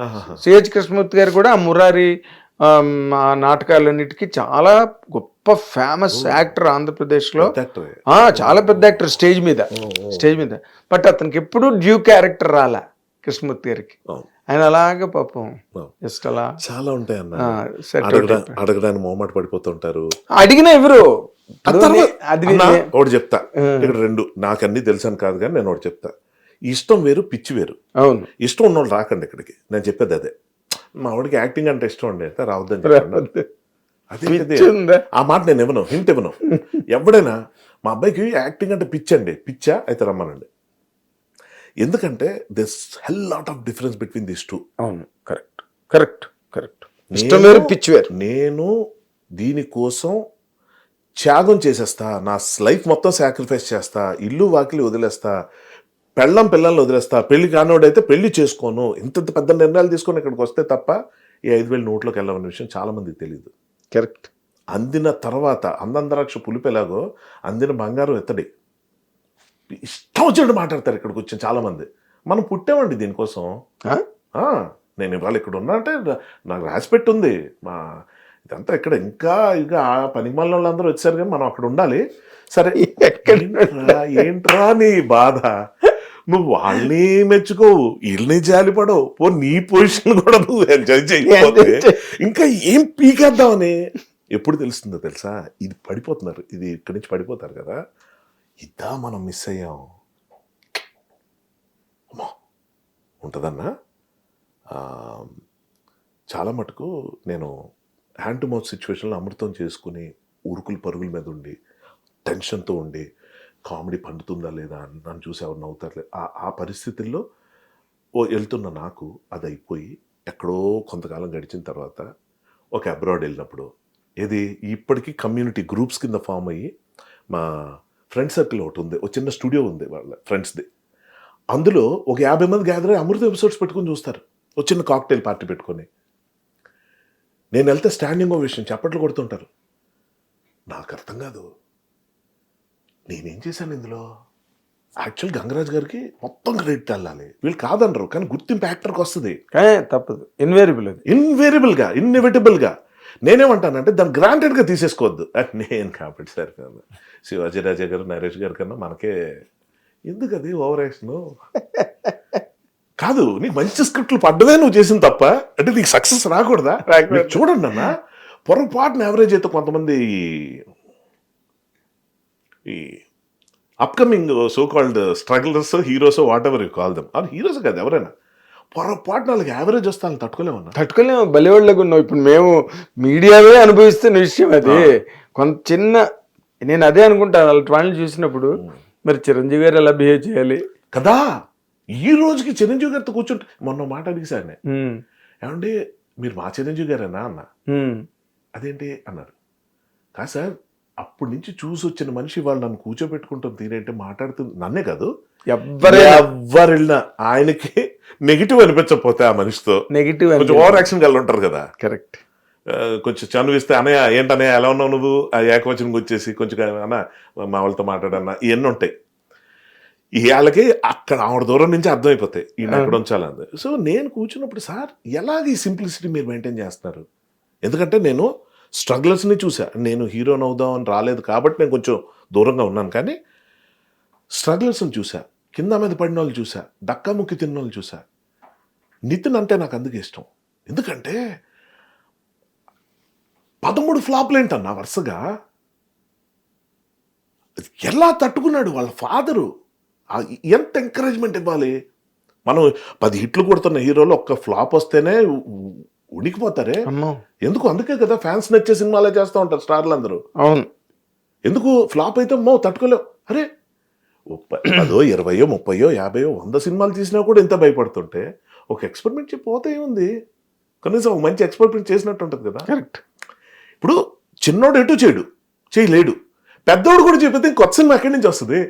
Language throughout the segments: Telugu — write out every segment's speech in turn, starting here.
ఆహాహా. సిహెచ్ కృష్ణమూర్తి గారు కూడా ఆ మురారి ఆ నాటకాలన్నిటికీ చాలా గొప్ప ఫేమస్ యాక్టర్ ఆంధ్రప్రదేశ్లో. పెద్ద యాక్టరే. చాలా పెద్ద యాక్టర్ స్టేజ్ మీద బట్ అతనికి ఎప్పుడు డ్యూ క్యారెక్టర్ రాలా కృష్ణమూర్తి గారికి. అవును. ఆయన అలాగే పాపం అవును. జస్ట్ అలా చాలా ఉంటాయి అన్న. set అడగడానికి మొహమాట పడిపోతుంటారు. అడిగిన ఎవరు ఆ తర్వాత అది అన్నా, ఒకటి చెప్తా ఇక్కడ రెండు నాకన్నీ తెలుసాను కాదు కానీ నేను ఒకటి చెప్తా. ఇష్టం వేరు పిచ్చి వేరు. అవును ఇష్టం ఉన్నోళ్ళు రాకండి ఇక్కడికి. నేను చెప్పేది అదే. మా వాడికి యాక్టింగ్ అంటే ఇష్టం అండి అయితే రావద్దని చెప్పండి. అదే ఆ మాట నేను ఇవ్వను, హింట్ ఇవ్వను. ఎవడైనా మా అబ్బాయికి యాక్టింగ్ అంటే పిచ్చి అండి, పిచ్చా అయితే రమ్మనండి. ఎందుకంటే this hell lot of difference between this two. అవును కరెక్ట్ కరెక్ట్ కరెక్ట్. ఇష్టం వేరు పిచ్చి వేరు. నేను దీనికోసం త్యాగం చేసేస్తా, నా లైఫ్ మొత్తం సాక్రిఫైస్ చేస్తా, ఇల్లు వాకిలి వదిలేస్తా, పిల్లల్ని వదిలేస్తా, పెళ్లి కానివాడైతే పెళ్లి చేసుకోను, ఇంత పెద్ద నిర్ణయాలు తీసుకొని ఇక్కడికి వస్తే తప్ప ఈ 5,000 నోట్లోకి వెళ్ళవన్న విషయం చాలా మందికి తెలియదు. కరెక్ట్. అందిన తర్వాత అందందరాక్ష పులిపేలాగో అందిన బంగారం ఎత్తడి. ఇష్టం వచ్చినట్టు మాట్లాడతారు ఇక్కడికి వచ్చిన చాలా మంది. మనం పుట్టామండి దీనికోసం. నేను ఇవాళ ఇక్కడ ఉన్నా అంటే నాకు రాసిపెట్టి ఉంది. మా ఇదంతా ఇక్కడ ఇంకా పనికి మళ్ళీ వాళ్ళందరూ వచ్చారు కానీ మనం అక్కడ ఉండాలి. సరే ఏంట్రా నీ బాధ? నువ్వు వాళ్ళని మెచ్చుకోవు, వీళ్ళని జాలిపడవు, నీ పొజిషన్ కూడా నువ్వు ఎంజాయ్ చేయకపోతే ఇంకా ఏం పీకేద్దామని ఎప్పుడు తెలుస్తుందో తెలుసా? ఇది పడిపోతున్నారు, ఇది ఇక్కడి నుంచి పడిపోతారు కదా, ఇదా మనం మిస్ అయ్యాం. అమ్మా ఉంటుందన్నా. చాలా మటుకు నేను హ్యాండ్ టు మౌత్ సిచ్యువేషన్లో అమృతం చేసుకుని ఉరుకులు పరుగుల మీద ఉండి టెన్షన్తో ఉండి కామెడీ పండుతుందా లేదా నన్ను చూసి ఎవరు నవ్వుతారు ఆ పరిస్థితుల్లో వెళ్తున్న నాకు అది అయిపోయి ఎక్కడో కొంతకాలం గడిచిన తర్వాత ఒక అబ్రాడ్ వెళ్ళినప్పుడు ఇది ఇప్పటికీ కమ్యూనిటీ గ్రూప్స్ కింద ఫామ్ అయ్యి మా ఫ్రెండ్ సర్కిల్ ఒకటి ఉంది, ఒక చిన్న స్టూడియో ఉంది వాళ్ళ ఫ్రెండ్స్ది. అందులో ఒక 50 మంది గ్యాదర్ అయ్యి అమృత ఎపిసోడ్స్ పెట్టుకొని చూస్తారు, ఒక చిన్న కాక్టైల్ పార్టీ పెట్టుకొని. నేను వెళ్తే స్టాండింగ్ ఓవేషన్ చప్పట్లు కొడుతుంటారు. నాకు అర్థం కాదు నేనేం చేశాను ఇందులో. యాక్చువల్ గంగరాజ్ గారికి మొత్తం క్రెడిట్ వెళ్ళాలి, వీళ్ళు కాదనరు, కానీ గుర్తింపు యాక్టర్కి వస్తుంది. తప్పదు, ఇన్ఎవిటబుల్గా. నేనేమంటానంటే దాన్ని గ్రాంటెడ్గా తీసేసుకోవద్దు. నేను కాబట్టి సార్ కాదు, శివాజీ రాజా గారు నరేష్ గారి కన్నా మనకే ఎందుకు అది ఓవర్ యాక్షన్ కాదు. నీకు మంచి స్క్రిప్ట్లు పడ్డదే నువ్వు చేసిన తప్ప అంటే నీకు సక్సెస్ రాకూడదా? చూడండి అన్న, పొరపాటున యావరేజ్ అయితే కొంతమంది ఈ upcoming so called strugglers, heroes, whatever you call them, అది హీరోస్ కాదు ఎవరైనా, పొరపాటున వాళ్ళకి యావరేజ్ వస్తాను తట్టుకోలేము. బలివాళ్ళగా ఉన్నావు. ఇప్పుడు మేము మీడియావే అనుభవిస్తున్న విషయం అది. కొంత చిన్న నేను అదే అనుకుంటాను వాళ్ళని చూసినప్పుడు, మరి చిరంజీవి గారు ఎలా బిహేవ్ చేయాలి కదా. ఈ రోజుకి చిరంజీవి గారితో కూర్చుంటే మొన్న మాట అడిగిసాను, ఏమంటే మీరు మా చిరంజీవి గారేనా అన్న. అదేంటి అన్నారు. కాదు సార్, అప్పటి నుంచి చూసి వచ్చిన మనిషి వాళ్ళు నన్ను కూర్చోబెట్టుకుంటాం తీరేంటే మాట్లాడుతుంది, నన్నే కాదు ఎవరెళ్ళినా ఆయనకి నెగిటివ్ అనిపించకపోతే ఆ మనిషితో నెగిటివ్ కొంచెం ఓవర్ యాక్షన్ కలిగి ఉంటారు కదా. కరెక్ట్. కొంచెం చనువిస్తే అనయ్య ఏంటనయ్య ఎలా ఉన్నావు నువ్వు, ఆ ఏకవచనం వచ్చేసి కొంచెం అన్న మా వాళ్ళతో మాట్లాడన్నా ఇవన్నీ ఉంటాయి. వాళ్ళకి అక్కడ ఆవిడ దూరం నుంచి అర్థమైపోతాయి ఈయన ఎక్కడ ఉంచాలని. సో నేను కూర్చున్నప్పుడు సార్ ఎలాగ ఈ సింప్లిసిటీ మీరు మెయింటైన్ చేస్తున్నారు? ఎందుకంటే నేను స్ట్రగులర్స్ని చూసా. నేను హీరోని అవుదాం అని రాలేదు కాబట్టి నేను కొంచెం దూరంగా ఉన్నాను, కానీ స్ట్రగులర్స్ని చూసా, కింద మీద పడిన వాళ్ళు చూసా, దక్కాముక్కి తిన్న వాళ్ళు చూసా. నితిన్ అంటే నాకు అందుకే ఇష్టం. ఎందుకంటే 13 ఫ్లాప్లు ఏంటన్నా వరుసగా, ఎలా తట్టుకున్నాడు వాళ్ళ ఫాదరు. ఎంత ఎంకరేజ్మెంట్ ఇవ్వాలి. మనం 10 హిట్లు కొడుతున్న హీరోలు ఒక్క ఫ్లాప్ వస్తేనే ఉడికిపోతారే ఎందుకు? అందుకే కదా ఫ్యాన్స్ నచ్చే సినిమాలే చేస్తూ ఉంటారు స్టార్లు అందరూ. అవును. ఎందుకు ఫ్లాప్ అయితే తట్టుకోలేవు. అరే 10, 20, 30, 50, 100 సినిమాలు తీసినా కూడా ఎంత భయపడుతుంటే ఒక ఎక్స్పెరిమెంట్ పోతే ఏముంది, కనీసం ఒక మంచి ఎక్స్పెరిమెంట్ చేసినట్టు ఉంటుంది కదా. కరెక్ట్. ఇప్పుడు చిన్నోడు ఎటు చేయలేడు, పెద్దోడు కూడా చెప్పితే కొత్త సినిమా ఎక్కడి నుంచి వస్తుంది?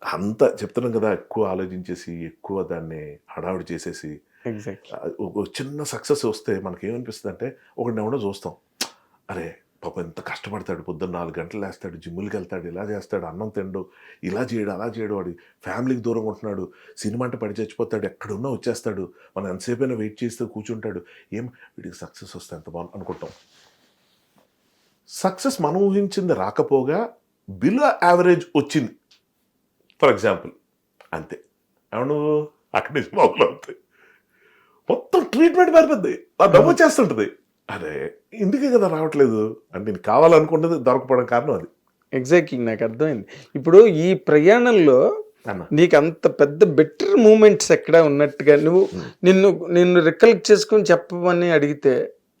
అంతా చెప్తున్నాం కదా, ఎక్కువ ఆలోచించేసి ఎక్కువ దాన్ని హడావుడి చేసేసి ఒక చిన్న సక్సెస్ వస్తే మనకి ఏమనిపిస్తుంది అంటే ఒకటి ఎవడో చూస్తాం, అరే పాపం ఎంత కష్టపడతాడు, పొద్దున్న 4 గంటలు లేస్తాడు, జిమ్ములకి వెళ్తాడు, ఇలా చేస్తాడు, అన్నం తిండు, ఇలా చేయడు అలా చేయడు, వాడి ఫ్యామిలీకి దూరంగా ఉంటున్నాడు, సినిమా అంటే పడి చచ్చిపోతాడు, ఎక్కడున్నా వచ్చేస్తాడు, మనం ఎంతసేపైనా వెయిట్ చేస్తూ కూర్చుంటాడు, ఏం వీడికి సక్సెస్ వస్తే ఎంత బాగుంది అనుకుంటాం. సక్సెస్ మనం ఊహించింది రాకపోగా బిలో యావరేజ్ వచ్చింది ఫర్ ఎగ్జాంపుల్, అంతే. అవును, అక్కడి నుంచి మొదలు అవుతాయి, మొత్తం ట్రీట్మెంట్ మారిపోద్ది, ఆ డబ్బు వచ్చేస్తుంటుంది. అరే ఇందుకే కదా రావట్లేదు అంటే నేను కావాలనుకుంటుంది దొరకపోవడం కారణం అది. ఎగ్జాక్ట్లీ, నాకు అర్థమైంది. ఇప్పుడు ఈ ప్రయాణంలో అన్న నీకు అంత పెద్ద బెటర్ మూమెంట్స్ ఎక్కడ ఉన్నట్టుగా నువ్వు నిన్ను రికలెక్ట్ చేసుకుని చెప్పమని అడిగితే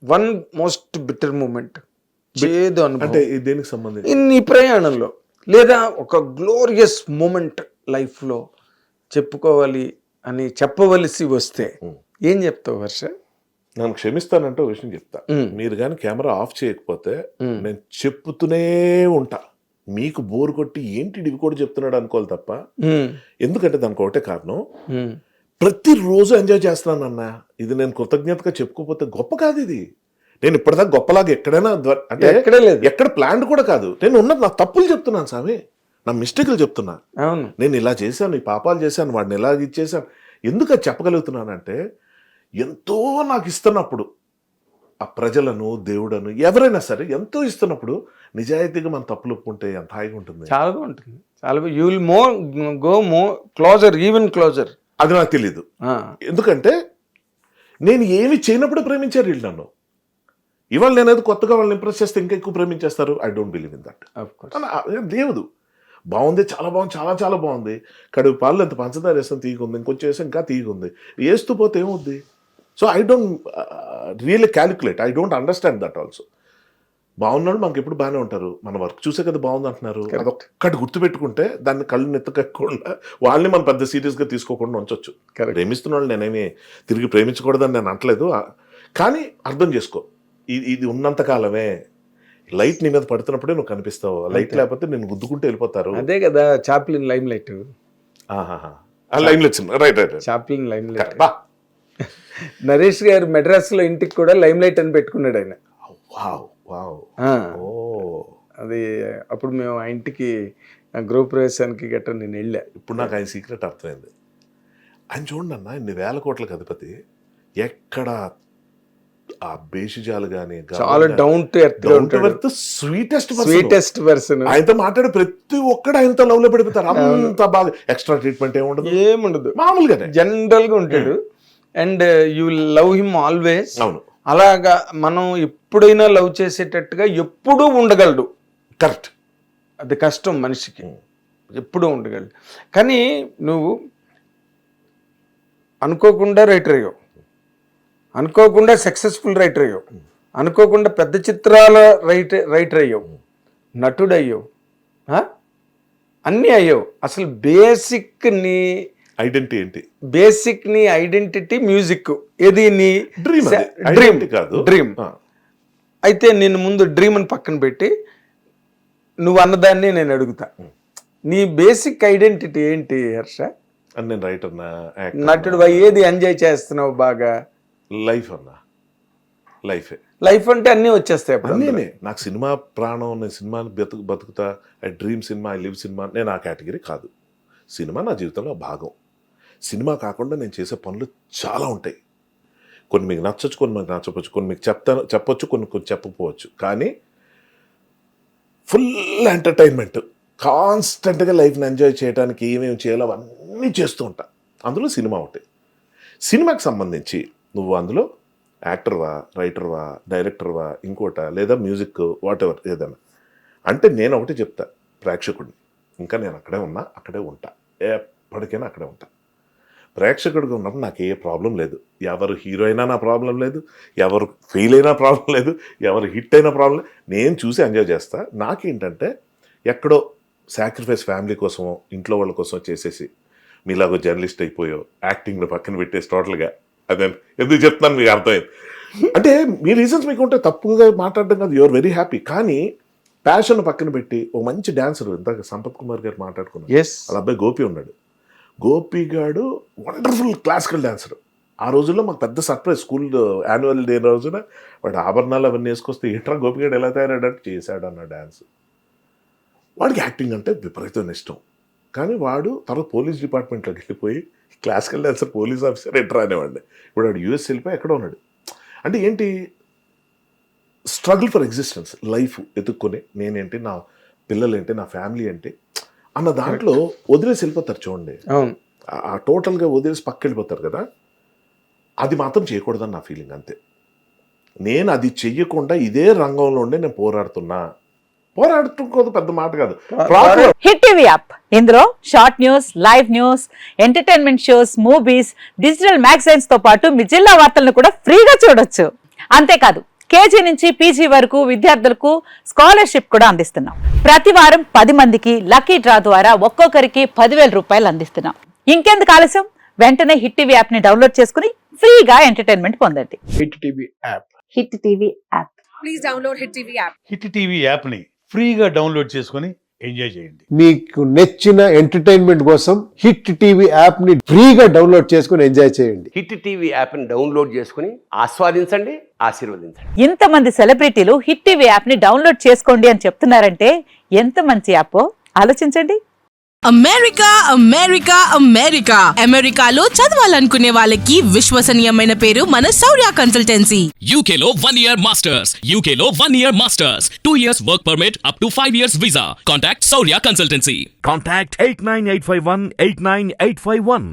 వన్ మోస్ట్ బెటర్ మూమెంట్ ఏదో అంటే అనుభవం ఇది దేనికి సంబంధించి? ఈ ప్రయాణంలో, లేదా ఒక గ్లోరియస్ మూమెంట్ లైఫ్లో చెప్పుకోవాలి అని చెప్పవలసి వస్తే ఏం చెప్తావు హర్ష? నన్ను క్షమిస్తానంటే ఒక విషయం చెప్తా, మీరు కానీ కెమెరా ఆఫ్ చేయకపోతే నేను చెప్తూనే ఉంటా, మీకు బోర్ కొట్టి ఏంటి ఇవి కూడా చెప్తున్నాడు అనుకోవాలి తప్ప. ఎందుకంటే దానికి ఒకటే కారణం, ప్రతిరోజు ఎంజాయ్ చేస్తున్నానన్నా, ఇది నేను కృతజ్ఞతగా చెప్పుకోకపోతే గొప్ప కాదు ఇది. నేను ఇప్పటిదాకా గొప్పలాగా ఎక్కడైనా అంటే ఎక్కడే లేదు, ఎక్కడ ప్లాన్ కూడా కాదు, నేను ఉన్నది నా తప్పులు చెప్తున్నాను స్వామి, నా మిస్టేక్లు చెప్తున్నా. అవును, నేను ఇలా చేశాను, ఈ పాపాలు చేశాను, వాడిని ఇలా ఇచ్చేసాను. ఎందుకు అది చెప్పగలుగుతున్నానంటే ఎంతో నాకు ఇస్తున్నప్పుడు, ఆ ప్రజలను, దేవుడను, ఎవరైనా సరే ఎంతో ఇస్తున్నప్పుడు నిజాయితీగా మన తప్పులు ఒప్పుకుంటే ఎంత హాయిగా ఉంటుంది. చాలా బాగుంటుంది, చాలా you will go closer, even closer. అది నాకు తెలీదు, ఎందుకంటే నేను ఏమి చేయనప్పుడు ప్రేమించారు వీళ్ళు నన్ను. ఇవాళ నేనేది కొత్తగా వాళ్ళని ఇంప్రెస్ చేస్తే ఇంకా ఎక్కువ ప్రేమించేస్తారు. I don't believe in that. దేవుడు బాగుంది, చాలా బాగుంది, చాలా చాలా బాగుంది, కడుగు పాలు ఎంత పంచదార వేస్తాం తీగుంది, ఇంకొంచెం వేస్తే ఇంకా తీగుంది, వేస్తూ పోతే ఏమవుద్ది? So I don't really calculate, I don't understand that also. బాగున్నాడు, మనకి ఎప్పుడు బాగానే ఉంటారు, మన వర్క్ చూసే కదా బాగుంది అంటున్నారు, అదొక్కటి గుర్తుపెట్టుకుంటే దాన్ని కళ్ళు నెత్తకకుండా వాళ్ళని మనం పెద్ద సీరియస్గా తీసుకోకుండా ఉంచవచ్చు. ప్రేమిస్తున్న వాళ్ళు నేనేమి తిరిగి ప్రేమించకూడదని నేను అనట్లేదు, కానీ అర్థం చేసుకో, ఇది ఉన్నంతకాలమే. లైట్ నీ మీద పడుతున్నప్పుడే నువ్వు కనిపిస్తావు, లైట్ లేకపోతే నేను గుద్దుకుంటూ వెళ్ళిపోతారు. అదే కదా Chaplin lime light. Lime light, right right, Chaplin lime light. Naresh గారు మెడ్రాస్ లో ఇంటికి కూడా లైమ్ లైట్ అని పెట్టుకున్నాడు ఆయన. అది అప్పుడు మేము ఆ ఇంటికి గృహ ప్రవేశానికి గట్రా నేను వెళ్ళా. ఇప్పుడు నాకు ఆయన సీక్రెట్ అర్థమైంది. ఆయన చూడండి అన్న, ఇన్ని వేల కోట్లకు అధిపతి, ఎక్కడ ఆ బేషిజాలు కానీ చాలా down to earth, sweetest person. ఆయనతో మాట్లాడే ప్రతి ఒక్కడు ఆయనతో లవ్ లో పడిపోతారు, అంత బాగా ఎక్స్ట్రా ట్రీట్మెంట్ ఏముండదు, మామూలుగానే జనరల్ గా ఉంటాడు. And you love him always. అవును, అలాగా మనం ఎప్పుడైనా లవ్ చేసేటట్టుగా ఎప్పుడూ ఉండగలడు. కరెక్ట్, అది కష్టం మనిషికి, ఎప్పుడూ ఉండగలడు. కానీ నువ్వు అనుకోకుండా రైటర్ అయ్యావు, అనుకోకుండా సక్సెస్ఫుల్ రైటర్ అయ్యావు, అనుకోకుండా పెద్ద చిత్రాల రైటర్ అయ్యావు, నటుడు అయ్యావు, అన్నీ అయ్యావు. అసలు బేసిక్ నీ ఐడెంటిటీ ఏంటి? బేసిక్ నీ ఐడెంటిటీ మ్యూజిక్. ఏది నీ డ్రీమ్. అయితే నేను ముందు డ్రీమ్ అని పక్కన పెట్టి నువ్వు అన్నదాన్ని నేను అడుగుతా, నీ బేసిక్ ఐడెంటిటీ ఏంటి హర్ష? నేను రైటర్, నటుడు ఏది ఎంజాయ్ చేస్తున్నావు బాగా? లైఫ్ అన్నా, లైఫ్ అంటే అన్నీ వచ్చేస్తాయి అప్పుడు. నేనే, నాకు సినిమా ప్రాణం, నేను సినిమాని బతుకుతా, I dream cinema, I live cinema. నేను ఆ కేటగిరీ కాదు. సినిమా నా జీవితంలో భాగం. సినిమా కాకుండా నేను చేసే పనులు చాలా ఉంటాయి. కొన్ని మీకు నచ్చచ్చు, కొన్ని మీకు నచ్చవచ్చు, కొన్ని మీకు చెప్పొచ్చు, కొన్ని చెప్పకపోవచ్చు. కానీ ఫుల్ ఎంటర్టైన్మెంట్, కాన్స్టెంట్గా లైఫ్ని ఎంజాయ్ చేయడానికి ఏమేమి చేయాలో అవన్నీ చేస్తూ ఉంటా. అందులో సినిమా ఒకటి. సినిమాకి సంబంధించి నువ్వు అందులో యాక్టర్వా, రైటర్వా, డైరెక్టర్వా, ఇంకోట, లేదా మ్యూజిక్, వాట్ ఎవర్ ఏదైనా అంటే నేను ఒకటి చెప్తా, ప్రేక్షకుడిని. ఇంకా నేను అక్కడే ఉన్నా, అక్కడే ఉంటా, ఎప్పటికైనా అక్కడే ఉంటా. ప్రేక్షకుడిగా ఉన్నప్పుడు నాకు ఏ ప్రాబ్లం లేదు. ఎవరు హీరో అయినా నా ప్రాబ్లం లేదు, ఎవరు ఫెయిల్ అయినా ప్రాబ్లం లేదు, ఎవరు హిట్ అయినా ప్రాబ్లం లేదు. నేను చూసి ఎంజాయ్ చేస్తా. నాకేంటంటే ఎక్కడో సాక్రిఫైస్ ఫ్యామిలీ కోసమో, ఇంట్లో వాళ్ళ కోసం చేసేసి మీలాగో జర్నలిస్ట్ అయిపోయో, యాక్టింగ్ని పక్కన పెట్టేసి టోటల్గా, అదే ఎందుకు చెప్తున్నాను మీకు అర్థమైంది. అంటే మీ రీజన్స్ మీకు ఉంటే తప్పుగా మాట్లాడడం కాదు, యువర్ వెరీ హ్యాపీ. కానీ ప్యాషన్ పక్కన పెట్టి ఒక మంచి డాన్సర్, ఇందాక సంపత్ కుమార్ గారు మాట్లాడుకున్నారు, వాళ్ళ అబ్బాయి గోపి ఉన్నాడు. గోపి గాడు వండర్ఫుల్ క్లాసికల్ డాన్సర్. ఆ రోజుల్లో మాకు పెద్ద సర్ప్రైజ్ స్కూల్ యాన్యువల్ డే రోజున వాడు ఆభరణాలు అవన్నీ వేసుకొస్తే ఏట్రా గోపిగాడు ఎలా తయారాడంటే చేశాడు అన్న డ్యాన్స్. వాడికి యాక్టింగ్ అంటే విపరీతమైన ఇష్టం. కానీ వాడు తర్వాత పోలీస్ డిపార్ట్మెంట్లోకి వెళ్ళిపోయి classical dancer police officer enter అనేవాడిని. ఇప్పుడు వాడు యూఎస్ వెళ్ళిపోయి ఎక్కడో ఉన్నాడు. అంటే ఏంటి స్ట్రగుల్ ఫర్ ఎగ్జిస్టెన్స్, లైఫ్ ఎత్తుక్కొని నేనేంటి, నా పిల్లలేంటి, నా ఫ్యామిలీ ఏంటి అన్న దాంట్లో వదిలేసి వెళ్ళిపోతారు చూడండి. అవును, ఆ టోటల్గా వదిలేసి పక్క వెళ్ళిపోతారు కదా, అది మాత్రం చేయకూడదని నా ఫీలింగ్ అంతే. నేను అది చెయ్యకుండా ఇదే రంగంలో ఉండే నేను పోరాడుతుకోదు పెద్ద మాట కాదు. హిట్ టీవీ యాప్, ఇందులో short news, live news, entertainment shows, movies, digital magazines తో పాటు మీ జిల్లా వార్తలను కూడా ఫ్రీగా చూడొచ్చు. అంతేకాదు కేజీ నుంచి పీజీ వరకు విద్యార్థులకు స్కాలర్షిప్ కూడా అందిస్తున్నాం. ప్రతి వారం 10 మందికి లక్కీ డ్రా ద్వారా ఒక్కొక్కరికి 10,000 రూపాయలు అందిస్తున్నాం. ఇంకెందుకు ఆలస్యం, వెంటనే హిట్ టీవీ యాప్ ని డౌన్లోడ్ చేసుకుని ఫ్రీగా ఎంటర్టైన్మెంట్ పొందండి. Hit TV app. Hit TV app. Please download Hit TV app. Hit TV యాప్ని ఫ్రీగా డౌన్లోడ్ చేసుకొని ఎంజాయ్ చేయండి. మీకు నచ్చిన ఎంటర్టైన్మెంట్ కోసం హిట్ టీవీ యాప్ ని ఫ్రీగా డౌన్లోడ్ చేసుకుని ఎంజాయ్ చేయండి. హిట్ టీవీ యాప్ని డౌన్లోడ్ చేసుకుని ఆస్వాదించండి, ఆశీర్వదించండి. ఇంతమంది సెలబ్రిటీలు హిట్ టీవీ యాప్ ని డౌన్లోడ్ చేసుకోండి అని చెప్తున్నారంటే ఎంత మంచి యాప్ ఆలోచించండి. అమెరికా అమెరికా అమెరికా అమెరికాలో చదవాలనుకునే వాళ్ళకి విశ్వసనీయమైన పేరు మన శౌర్య కన్సల్టెన్సీ. UK లో 1 year masters. UK లో 1 year masters. 2 years work permit up to 5 years visa. Contact Saurya Consultancy. Contact 89851 89851.